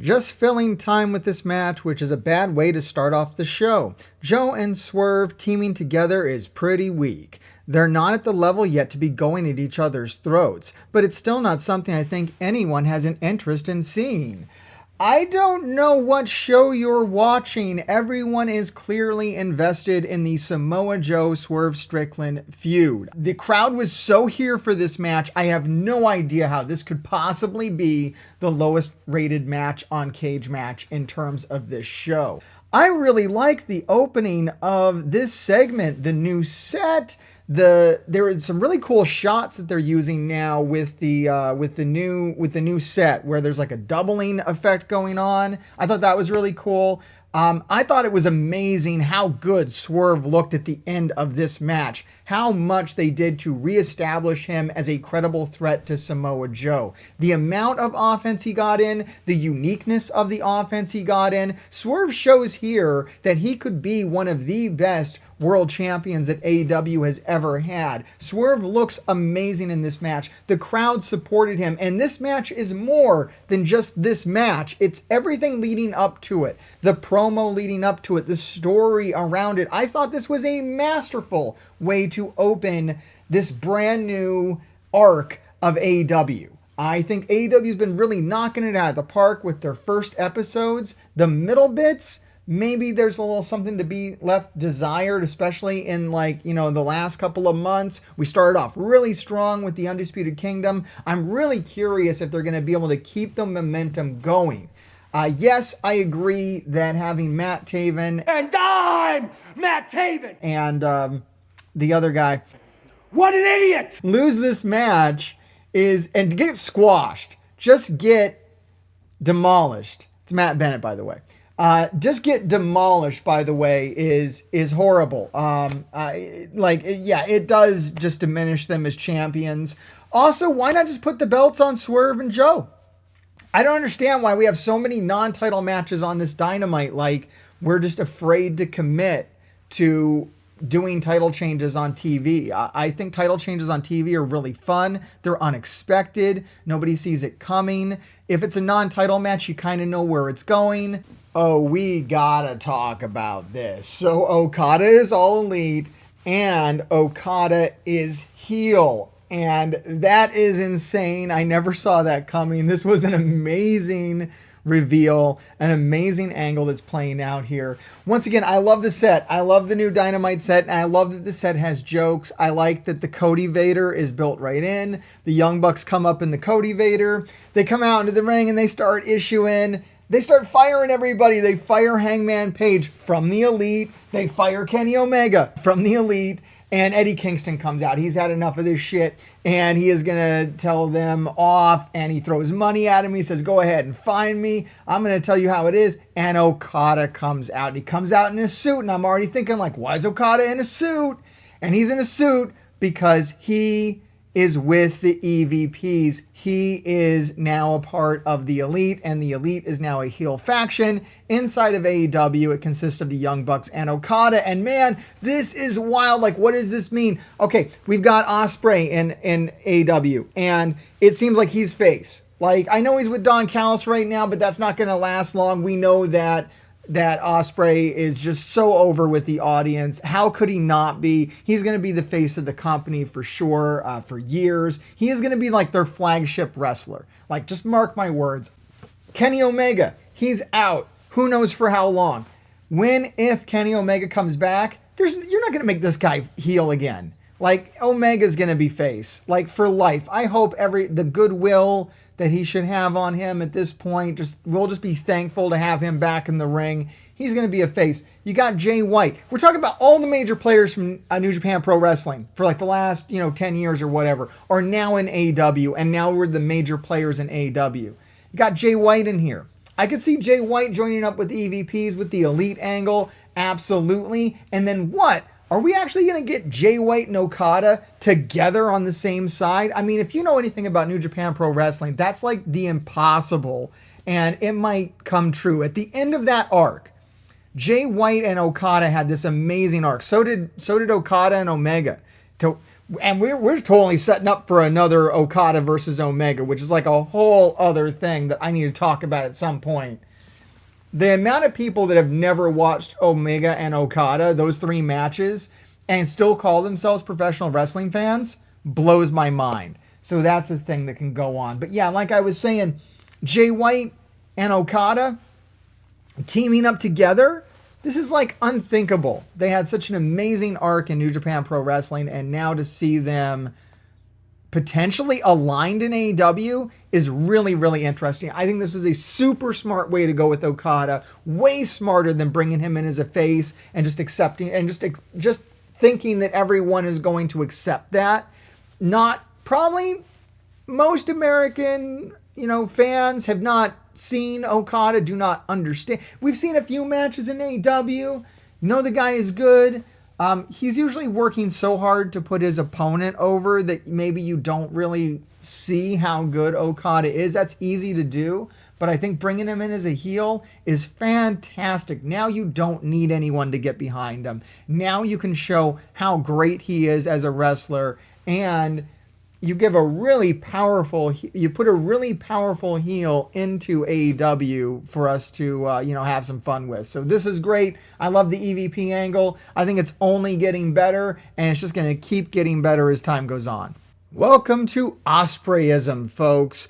Just filling time with this match, which is a bad way to start off the show. Joe and Swerve teaming together is pretty weak. They're not at the level yet to be going at each other's throats, but it's still not something I think anyone has an interest in seeing. I don't know what show you're watching. Everyone is clearly invested in the Samoa Joe Swerve Strickland feud. The crowd was so here for this match. I have no idea how this could possibly be the lowest rated match on Cage Match in terms of this show. I really like the opening of this segment, the new set. There are some really cool shots that they're using now with the new set where there's like a doubling effect going on. I thought that was really cool. I thought it was amazing how good Swerve looked at the end of this match, how much they did to reestablish him as a credible threat to Samoa Joe. The amount of offense he got in, the uniqueness of the offense he got in, Swerve shows here that he could be one of the best world champions that AEW has ever had. Swerve looks amazing in this match. The crowd supported him, and this match is more than just this match. It's everything leading up to it. The promo leading up to it, the story around it. I thought this was a masterful way to open this brand new arc of AEW. I think AEW's been really knocking it out of the park with their first episodes. The middle bits, maybe there's a little something to be left desired, especially in the last couple of months. We started off really strong with the Undisputed Kingdom. I'm really curious if they're going to be able to keep the momentum going. Yes, I agree that having Matt Taven. And I'm Matt Taven! And the other guy. What an idiot! Lose this match and get squashed. Just get demolished. It's Matt Bennett, by the way. Just get demolished, by the way, is horrible. It does just diminish them as champions. Also, why not just put the belts on Swerve and Joe? I don't understand why we have so many non-title matches on this Dynamite. Like, we're just afraid to commit to doing title changes on TV. I think title changes on TV are really fun. They're unexpected. Nobody sees it coming. If it's a non-title match, you kind of know where it's going. Oh, we gotta talk about this. So Okada is all elite and Okada is heel. And that is insane. I never saw that coming. This was an amazing reveal, an amazing angle that's playing out here. Once again, I love the set. I love the new Dynamite set, and I love that the set has jokes. I like that the Cody Vader is built right in. The Young Bucks come up in the Cody Vader. They come out into the ring and they start firing everybody. They fire Hangman Page from the Elite. They fire Kenny Omega from the Elite. And Eddie Kingston comes out. He's had enough of this shit. And he is going to tell them off. And he throws money at him. He says, go ahead and find me. I'm going to tell you how it is. And Okada comes out. He comes out in a suit. And I'm already thinking, like, why is Okada in a suit? And he's in a suit because he is with the EVPs. He is now a part of the Elite, and the Elite is now a heel faction inside of AEW. It consists of the Young Bucks and Okada, and man, this is wild. Like, what does this mean? Okay, we've got Ospreay in AEW, and it seems like he's face. Like, I know he's with Don Callis right now, but that's not going to last long. We know that Ospreay is just so over with the audience. How could he not be? He's going to be the face of the company for sure, for years. He is going to be like their flagship wrestler. Like, just mark my words. Kenny Omega, he's out. Who knows for how long? If Kenny Omega comes back, you're not going to make this guy heel again. Like, Omega's going to be face, like, for life. I hope the goodwill that he should have on him at this point, we'll just be thankful to have him back in the ring. He's going to be a face. You got Jay White. We're talking about all the major players from New Japan Pro Wrestling for like the last 10 years or whatever are now in AEW, and now we're the major players in AEW. You got Jay White in here. I could see Jay White joining up with the EVPs with the Elite angle, absolutely. And then what? Are we actually going to get Jay White and Okada together on the same side? I mean, if you know anything about New Japan Pro Wrestling, that's like the impossible, and it might come true. At the end of that arc, Jay White and Okada had this amazing arc. So did Okada and Omega. And we're totally setting up for another Okada versus Omega, which is like a whole other thing that I need to talk about at some point. The amount of people that have never watched Omega and Okada, those 3 matches, and still call themselves professional wrestling fans blows my mind. So that's a thing that can go on. But yeah, like I was saying, Jay White and Okada teaming up together, this is like unthinkable. They had such an amazing arc in New Japan Pro Wrestling, and now to see them potentially aligned in AEW is really, really interesting. I think this was a super smart way to go with Okada, way smarter than bringing him in as a face and just accepting and just thinking that everyone is going to accept that. Not probably most American, fans have not seen Okada, do not understand. We've seen a few matches in AEW. The guy is good. He's usually working so hard to put his opponent over that maybe you don't really see how good Okada is. That's easy to do. But I think bringing him in as a heel is fantastic. Now you don't need anyone to get behind him. Now you can show how great he is as a wrestler, and you put a really powerful heel into AEW for us to, have some fun with. So this is great. I love the EVP angle. I think it's only getting better, and it's just going to keep getting better as time goes on. Welcome to Ospreayism, folks.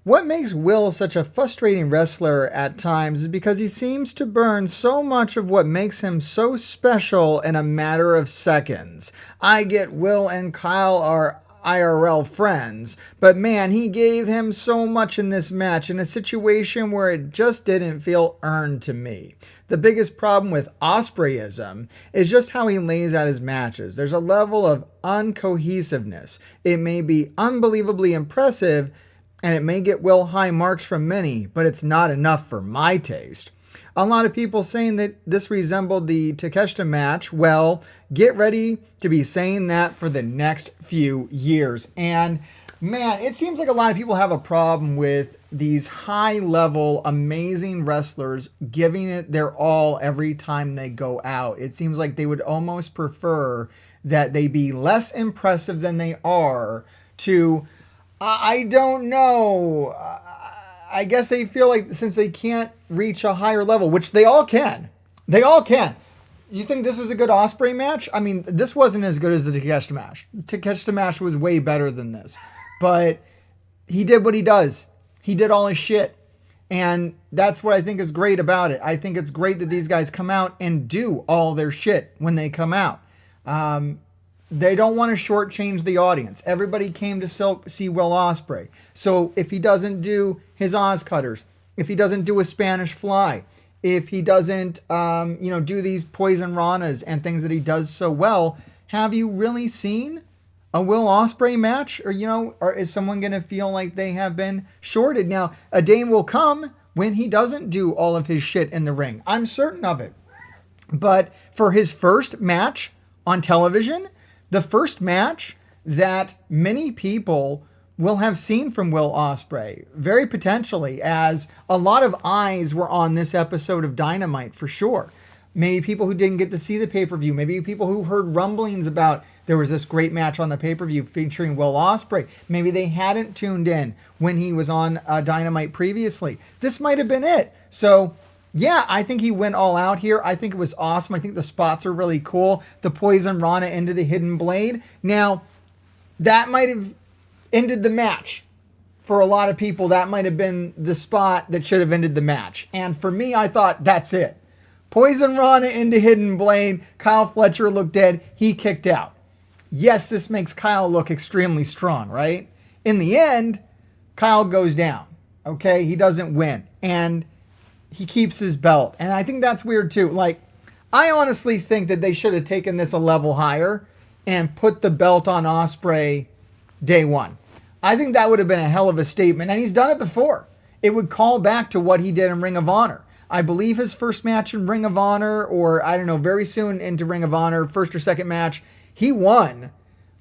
What makes Will such a frustrating wrestler at times is because he seems to burn so much of what makes him so special in a matter of seconds. I get Will and Kyle are IRL friends, but man, he gave him so much in this match in a situation where it just didn't feel earned to me. The biggest problem with Ospreayism is just how he lays out his matches. There's a level of uncohesiveness. It may be unbelievably impressive, and it may get Will high marks from many, but it's not enough for my taste. A lot of people saying that this resembled the Takeshita match. Well, get ready to be saying that for the next few years. And man, it seems like a lot of people have a problem with these high-level, amazing wrestlers giving it their all every time they go out. It seems like they would almost prefer that they be less impressive than they are to, I don't know, I guess they feel like since they can't reach a higher level, which they all can. They all can. You think this was a good Ospreay match? I mean, this wasn't as good as the Takeshita match. Takeshita match was way better than this. But he did what he does. He did all his shit. And that's what I think is great about it. I think it's great that these guys come out and do all their shit when they come out. They don't want to shortchange the audience. Everybody came to see Will Ospreay. So if he doesn't do his Oz cutters, if he doesn't do a Spanish fly, if he doesn't, do these poison ranas and things that he does so well, have you really seen a Will Ospreay match? Or is someone going to feel like they have been shorted? Now, a day will come when he doesn't do all of his shit in the ring. I'm certain of it. But for his first match on television, the first match that many people will have seen from Will Ospreay, very potentially, as a lot of eyes were on this episode of Dynamite for sure. Maybe people who didn't get to see the pay-per-view, maybe people who heard rumblings about there was this great match on the pay-per-view featuring Will Ospreay. Maybe they hadn't tuned in when he was on Dynamite previously. This might have been it. So yeah, I think he went all out here. I think it was awesome. I think the spots are really cool. The Poison Rana into the Hidden Blade. Now, that might have ended the match. For a lot of people, that might have been the spot that should have ended the match. And for me, I thought, that's it. Poison Rana into Hidden Blade. Kyle Fletcher looked dead. He kicked out. Yes, this makes Kyle look extremely strong, right? In the end, Kyle goes down. Okay? He doesn't win. And he keeps his belt. And I think that's weird too. Like, I honestly think that they should have taken this a level higher and put the belt on Ospreay day one. I think that would have been a hell of a statement. And he's done it before. It would call back to what he did in Ring of Honor. I believe his first match in Ring of Honor, or I don't know, very soon into Ring of Honor, first or second match, he won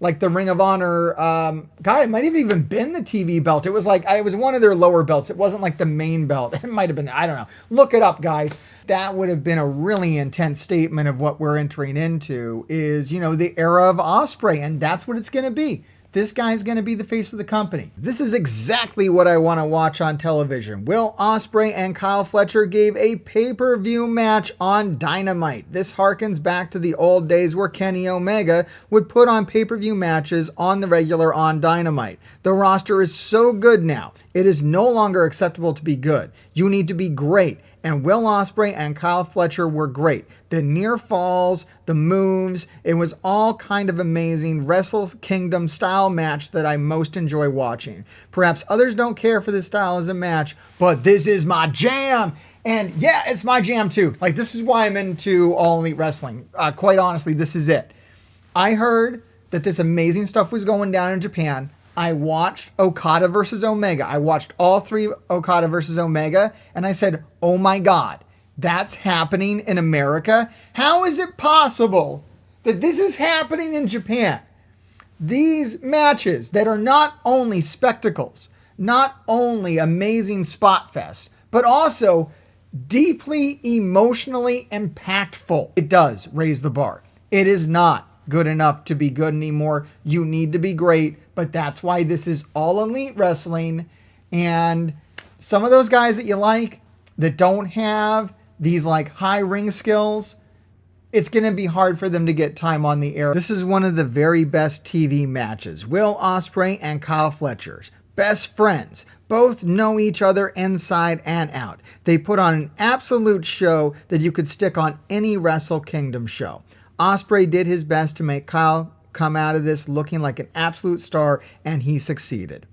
like the Ring of Honor. God, it might have even been the TV belt. It was like, it was one of their lower belts. It wasn't like the main belt. It might have been, I don't know. Look it up, guys. That would have been a really intense statement of what we're entering into is, you know, the era of Ospreay. And that's what it's going to be. This guy's going to be the face of the company. This is exactly what I want to watch on television. Will Ospreay and Kyle Fletcher gave a pay-per-view match on Dynamite. This harkens back to the old days where Kenny Omega would put on pay-per-view matches on the regular on Dynamite. The roster is so good now. It is no longer acceptable to be good. You need to be great. And Will Ospreay and Kyle Fletcher were great. The near falls, the moves, it was all kind of amazing Wrestle Kingdom style match that I most enjoy watching. Perhaps others don't care for this style as a match, but this is my jam. And yeah, it's my jam too. Like, this is why I'm into All Elite Wrestling. Quite honestly, this is it. I heard that this amazing stuff was going down in Japan. I watched Okada versus Omega. I watched all three Okada versus Omega, and I said, oh my God, that's happening in America? How is it possible that this is happening in Japan? These matches that are not only spectacles, not only amazing spot fest, but also deeply emotionally impactful. It does raise the bar. It is not good enough to be good anymore. You need to be great, but that's why this is All Elite Wrestling. And some of those guys that you like that don't have these like high ring skills, it's going to be hard for them to get time on the air. This is one of the very best TV matches. Will Ospreay and Kyle Fletcher, best friends, both know each other inside and out. They put on an absolute show that you could stick on any Wrestle Kingdom show. Ospreay did his best to make Kyle come out of this looking like an absolute star, and he succeeded.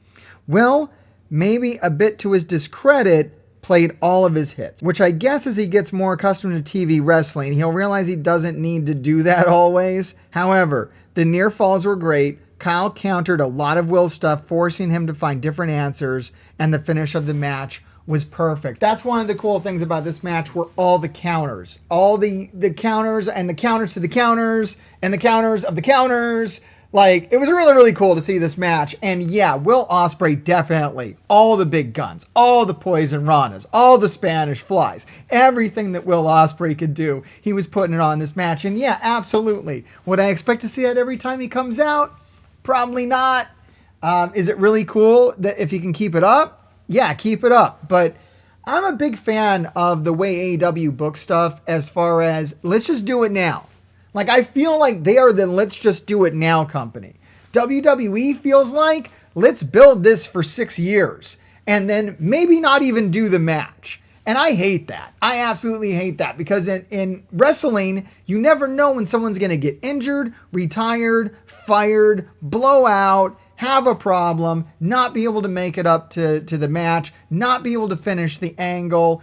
Will, maybe a bit to his discredit, played all of his hits, which I guess as he gets more accustomed to TV wrestling, he'll realize he doesn't need to do that always. However, the near falls were great. Kyle countered a lot of Will's stuff, forcing him to find different answers, and the finish of the match was perfect. That's one of the cool things about this match, were all the counters. All the counters and the counters to the counters and the counters of the counters. Like, it was really, really cool to see this match. And yeah, Will Ospreay definitely, all the big guns, all the poison ranas, all the Spanish flies, everything that Will Ospreay could do, he was putting it on this match. And yeah, absolutely. Would I expect to see that every time he comes out? Probably not. Is it really cool that if he can keep it up? Yeah, keep it up. But I'm a big fan of the way AEW books stuff as far as let's just do it now. Like, I feel like they are the let's just do it now company. WWE feels like let's build this for 6 years and then maybe not even do the match. And I hate that. I absolutely hate that because in wrestling, you never know when someone's going to get injured, retired, fired, blow out, have a problem, not be able to make it up to the match, not be able to finish the angle.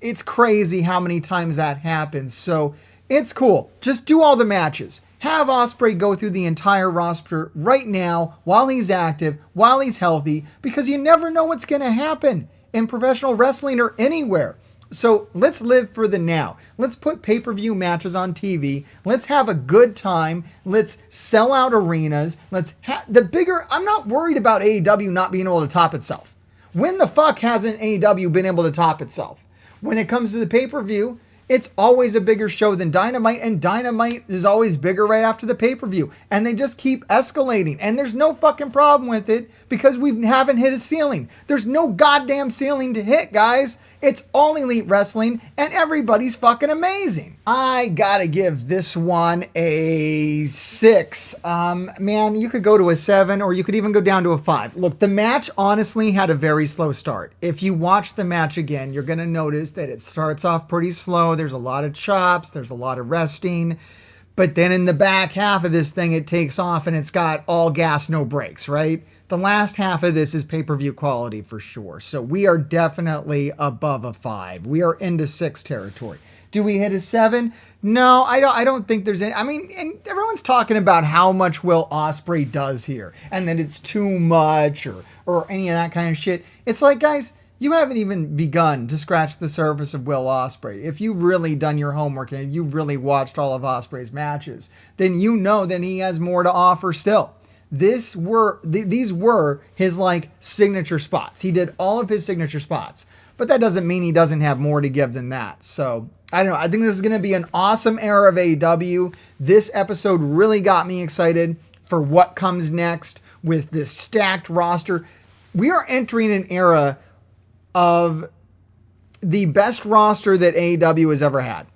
It's crazy how many times that happens. So it's cool. Just do all the matches. Have Ospreay go through the entire roster right now while he's active, while he's healthy, because you never know what's going to happen in professional wrestling or anywhere. So let's live for the now. Let's put pay-per-view matches on TV. Let's have a good time. Let's sell out arenas. I'm not worried about AEW not being able to top itself. When the fuck hasn't AEW been able to top itself? When it comes to the pay-per-view, it's always a bigger show than Dynamite, and Dynamite is always bigger right after the pay-per-view. And they just keep escalating. And there's no fucking problem with it because we haven't hit a ceiling. There's no goddamn ceiling to hit, guys. It's All Elite Wrestling, and everybody's fucking amazing. I gotta give this one a 6. Man, you could go to a 7, or you could even go down to a 5. Look, the match honestly had a very slow start. If you watch the match again, you're gonna notice that it starts off pretty slow. There's a lot of chops. There's a lot of resting. But then in the back half of this thing, it takes off and it's got all gas, no brakes, right? The last half of this is pay-per-view quality for sure. So we are definitely above a 5. We are into 6 territory. Do we hit a 7? No, I don't think there's any. I mean, and everyone's talking about how much Will Ospreay does here and that it's too much or any of that kind of shit. It's like, guys, you haven't even begun to scratch the surface of Will Ospreay. If you've really done your homework and you've really watched all of Ospreay's matches, then you know that he has more to offer still. these were his like signature spots. He did all of his signature spots, but that doesn't mean he doesn't have more to give than that. So I don't know. I think this is going to be an awesome era of AEW. This episode really got me excited for what comes next with this stacked roster. We are entering an era of the best roster that AEW has ever had.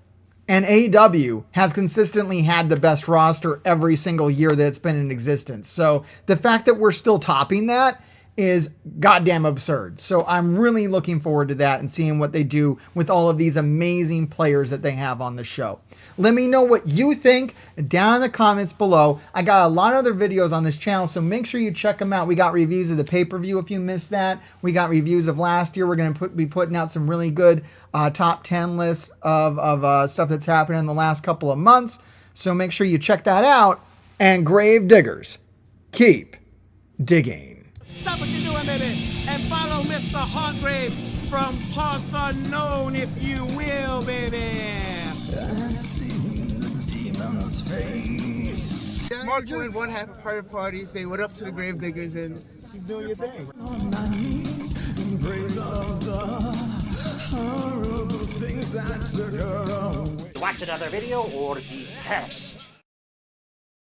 And AEW has consistently had the best roster every single year that it's been in existence. So the fact that we're still topping that is goddamn absurd. So I'm really looking forward to that and seeing what they do with all of these amazing players that they have on the show. Let me know what you think down in the comments below. I got a lot of other videos on this channel, so make sure you check them out. We got reviews of the pay-per-view if you missed that. We got reviews of last year. We're going to be putting out some really good top 10 lists of stuff that's happened in the last couple of months. So make sure you check that out. And grave diggers, keep digging. Stop what you're doing, baby, and follow Mr. Hargrave from parts unknown, if you will, baby. I've seen the demon's face. Mark joined one half of private party, say what up to the grave diggers, and keep doing your thing. On my knees in praise of the horrible things that took her away. Watch another video or the test.